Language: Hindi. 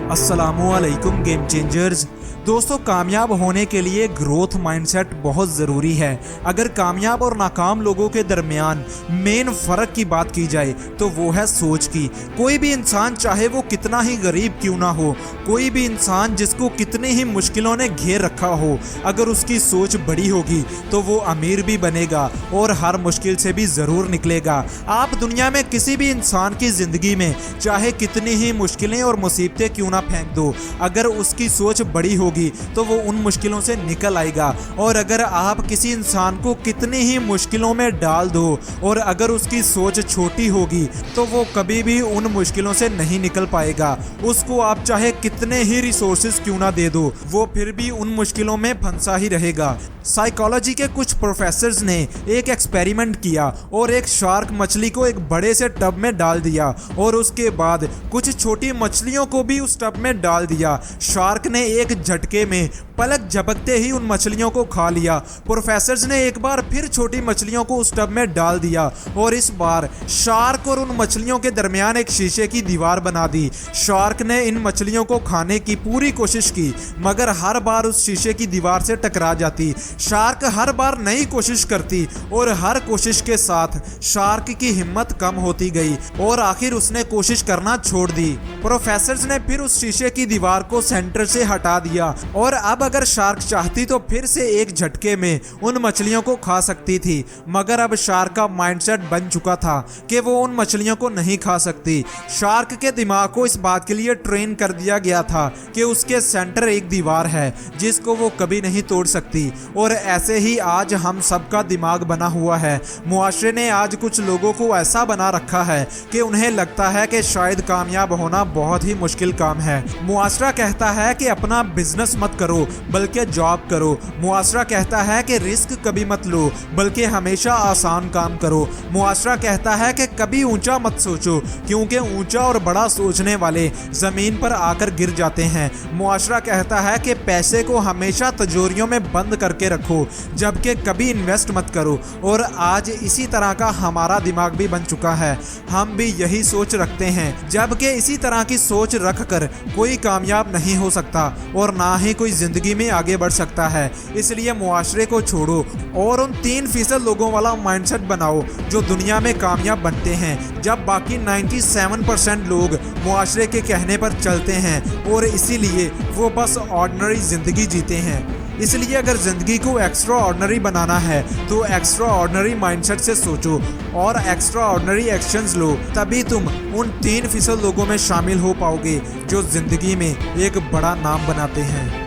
अस्सलामुअलैकुम गेम चेंजर्स। दोस्तों, कामयाब होने के लिए ग्रोथ माइंडसेट बहुत ज़रूरी है। अगर कामयाब और नाकाम लोगों के दरमियान मेन फ़र्क की बात की जाए तो वो है सोच की। कोई भी इंसान, चाहे वो कितना ही गरीब क्यों ना हो, कोई भी इंसान जिसको कितनी ही मुश्किलों ने घेर रखा हो, अगर उसकी सोच बड़ी होगी तो वो अमीर भी बनेगा और हर मुश्किल से भी ज़रूर निकलेगा। आप दुनिया में किसी भी इंसान की ज़िंदगी में चाहे कितनी ही मुश्किलें और मुसीबतें क्यों ना फेंक दो, अगर उसकी सोच बड़ी होगी तो वो उन मुश्किलों से निकल आएगा। और अगर आप किसी इंसान को कितनी ही मुश्किलों में डाल दो और अगर उसकी सोच छोटी होगी तो वो कभी भी उन मुश्किलों से नहीं निकल पाएगा। उसको आप चाहे कितने ही रिसोर्सेज क्यों ना दे दो, वो फिर भी उन मुश्किलों में फंसा ही रहेगा। साइकोलॉजी के कुछ प्रोफेसर्स ने एक एक्सपेरिमेंट किया और एक शार्क मछली को एक बड़े से टब में डाल दिया और उसके बाद कुछ छोटी मछलियों को भी उस टब में डाल दिया। शार्क ने एक झटके में पलक झपकते ही उन मछलियों को खा लिया। प्रोफेसर्स ने एक बार फिर छोटी मछलियों को उस टब में डाल दिया और इस बार शार्क और उन मछलियों के दरमियान एक शीशे की दीवार बना दी। शार्क ने इन मछलियों को खाने की पूरी कोशिश की मगर हर बार उस शीशे की दीवार से टकरा जाती। शार्क हर बार नई कोशिश करती और हर कोशिश के साथ शार्क की हिम्मत कम होती गई और आखिर उसने कोशिश करना छोड़ दी। प्रोफेसर्स ने फिर उस शीशे की दीवार को सेंटर से हटा दिया और अब अगर शार्क चाहती तो फिर से एक झटके में उन मछलियों को खा सकती थी, मगर अब शार्क का माइंडसेट बन चुका था कि वो उन मछलियों को नहीं खा सकती। शार्क के दिमाग को इस बात के लिए ट्रेन कर दिया गया था कि उसके सेंटर एक दीवार है जिसको वो कभी नहीं तोड़ सकती। और ऐसे ही आज हम सबका दिमाग बना हुआ है। मुआशरे ने आज कुछ लोगों को ऐसा बना रखा है कि उन्हें लगता है कि शायद कामयाब होना बहुत ही मुश्किल काम है। मुआशरा कहता है कि अपना बिजनेस मत करो बल्कि जॉब करो। मुआशरा कहता है कि रिस्क कभी मत लो बल्कि हमेशा आसान काम करो। मुआशरा कहता है कि कभी ऊंचा मत सोचो क्योंकि ऊंचा और बड़ा सोचने वाले जमीन पर आकर गिर जाते हैं। मुआशरा कहता है कि पैसे को हमेशा तिजोरियों में बंद करके रखो जबकि कभी इन्वेस्ट मत करो। और आज इसी तरह का हमारा दिमाग भी बन चुका है। हम भी यही सोच रखते हैं, जबकि इसी तरह की सोच रखकर कोई कामयाब नहीं हो सकता और ना ही कोई जिंदगी में आगे बढ़ सकता है। इसलिए मुआशरे को छोड़ो और उन 3% लोगों वाला माइंडसेट बनाओ जो दुनिया में कामयाब बनते हैं, जब बाकी 97% लोग मुआशरे के कहने पर चलते हैं और इसीलिए वो बस ऑर्डिनरी जिंदगी जीते हैं। इसलिए अगर ज़िंदगी को एक्स्ट्रा ऑर्डिनरी बनाना है तो एक्स्ट्रा ऑर्डिनरी माइंडसेट से सोचो और एक्स्ट्रा ऑर्डिनरी एक्शंस लो, तभी तुम उन 3% लोगों में शामिल हो पाओगे जो ज़िंदगी में एक बड़ा नाम बनाते हैं।